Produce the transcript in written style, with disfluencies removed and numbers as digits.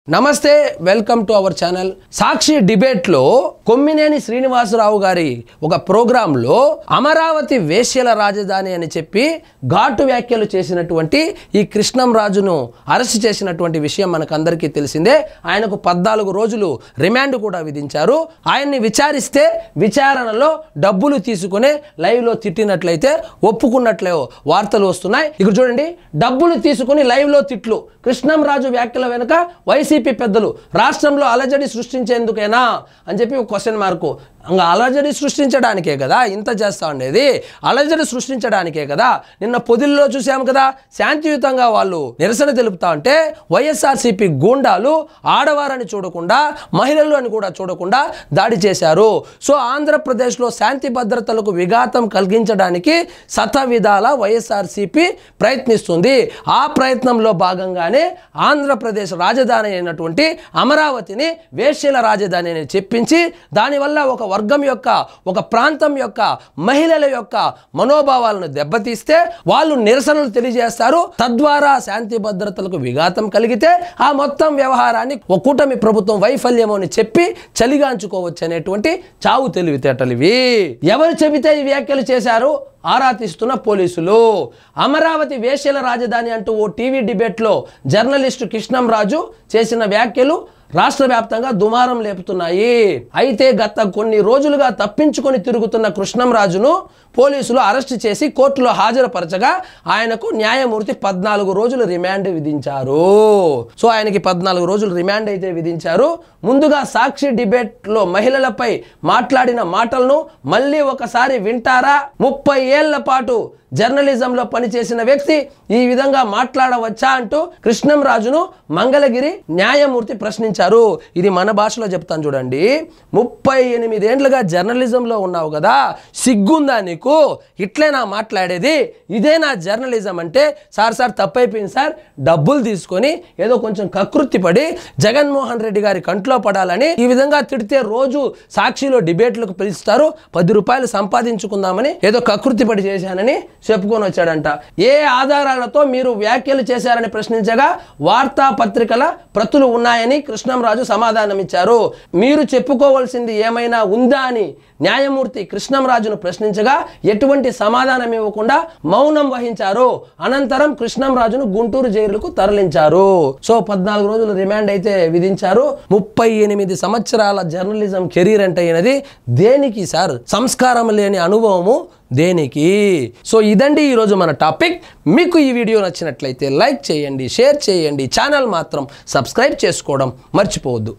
నమస్తే welcome to our channel Sakshi debate లో కొమ్మినేని శ్రీనివాసరావు గారి ఒక ప్రోగ్రామ్ లో అమరావతి వేశ్యల రాజధాని అని చెప్పి ఘాటు వ్యాఖ్యలు చేసినటువంటి ఈ కృష్ణంరాజును అరెస్ట్ చేసినటువంటి విషయం మనకందరికీ తెలిసిందే. ఆయనకు 14 రోజులు రిమాండ్ కూడా విధించారు. ఆయన్ని విచారిస్తే విచారణలో డబ్బులు తీసుకునే లైవ్ లో తిట్టినట్లయితే ఒప్పుకున్నట్లే వార్తలు వస్తున్నాయి. ఇక్కడ చూడండి, డబ్బులు తీసుకుని లైవ్ లో తిట్లు. కృష్ణంరాజు వ్యాఖ్యల వెనుక వైసీపీ పెద్దలు రాష్ట్రంలో అలజడి సృష్టించేందుకేనా అని చెప్పి ఒక క్వశ్చన్ మార్కు. ఇంకా అలజడి సృష్టించడానికే కదా ఇంత చేస్తా ఉండేది, అలజడి సృష్టించడానికే కదా. నిన్న పొదిల్లో చూసాము కదా, శాంతియుతంగా వాళ్ళు నిరసన తెలుపుతా ఉంటే వైఎస్ఆర్సీపీ గూండాలు ఆడవారని చూడకుండా మహిళలు అని కూడా చూడకుండా దాడి చేశారు. సో ఆంధ్రప్రదేశ్లో శాంతి భద్రతలకు విఘాతం కలిగించడానికి శతవిధాల వైఎస్ఆర్సీపీ ప్రయత్నిస్తుంది. ఆ ప్రయత్నంలో భాగంగానే ఆంధ్రప్రదేశ్ రాజధాని అయినటువంటి అమరావతిని వేశ్యల రాజధాని అని చెప్పించి దానివల్ల ఒక వర్గం యొక్క ఒక ప్రాంతం యొక్క మహిళల యొక్క మనోభావాలను దెబ్బతీస్తే వాళ్ళు నిరసనలు తెలియజేస్తారు. తద్వారా శాంతి భద్రతలకు విఘాతం కలిగితే ఆ మొత్తం వ్యవహారాన్ని ఒక కూటమి ప్రభుత్వం వైఫల్యము అని చెప్పి చలిగాంచుకోవచ్చు అనేటువంటి చావు తెలివితేటలు ఇవి. ఎవరు చెబితే ఈ వ్యాఖ్యలు చేశారు? ఆరా తీస్తున్న పోలీసులు. అమరావతి వేశ్యల రాజధాని అంటూ ఓ టీవీ డిబేట్లో జర్నలిస్టు కృష్ణంరాజు చేసిన వ్యాఖ్యలు రాష్ట్ర వ్యాప్తంగా దుమారం లేపుతున్నాయి. అయితే గత కొన్ని రోజులుగా తప్పించుకొని తిరుగుతున్న కృష్ణంరాజును పోలీసులు అరెస్ట్ చేసి కోర్టులో హాజరుపరచగా ఆయనకు న్యాయమూర్తి 14 రోజులు రిమాండ్ విధించారు. సో ఆయనకి 14 రోజులు రిమాండ్ అయితే విధించారు. ముందుగా సాక్షి డిబేట్లో మహిళలపై మాట్లాడిన మాటలను మళ్ళీ ఒకసారి వింటారా? 30 ఏళ్ల పాటు జర్నలిజంలో పనిచేసిన వ్యక్తి ఈ విధంగా మాట్లాడవచ్చా అంటూ కృష్ణంరాజును మంగళగిరి న్యాయమూర్తి ప్రశ్నించారు. ఇది మన భాషలో చెప్తాను చూడండి. 38 ఏండ్లుగా జర్నలిజంలో ఉన్నావు కదా, సిగ్గుందా నీకు? ఇట్లేనా మాట్లాడేది? ఇదే నా జర్నలిజం అంటే? సార్ తప్పైపోయింది సార్, డబ్బులు తీసుకొని ఏదో కొంచెం కకృతి పడి జగన్మోహన్ రెడ్డి గారి కంట్లో పడాలని ఈ విధంగా తిడితే రోజు సాక్షిలో డిబేట్లకు పిలుస్తారు, 10 రూపాయలు సంపాదించుకుందామని ఏదో కకృతి పడి చేశానని చెప్పుకొని వచ్చాడంట. ఏ ఆధారాలతో మీరు వ్యాఖ్యలు చేశారని ప్రశ్నించగా వార్తాపత్రికల ప్రతులు ఉన్నాయని కృష్ణంరాజు సమాధానం ఇచ్చారు. మీరు చెప్పుకోవాల్సింది ఏమైనా ఉందా అని న్యాయమూర్తి కృష్ణంరాజును ప్రశ్నించగా ఎటువంటి సమాధానం ఇవ్వకుండా మౌనం వహించారు. అనంతరం కృష్ణంరాజును గుంటూరు జైలుకు తరలించారు. సో 14 రోజులు రిమాండ్ అయితే విధించారు. 38 సంవత్సరాల జర్నలిజం కెరీర్ అంటే అయినది దేనికి సార్? సంస్కారం లేని అనుభవము దేనికి? సో ఇదండి ఈరోజు మన టాపిక్. మీకు ఈ వీడియో నచ్చినట్లయితే లైక్ చేయండి, షేర్ చేయండి, ఛానల్ మాత్రం సబ్స్క్రైబ్ చేసుకోవడం మర్చిపోవద్దు.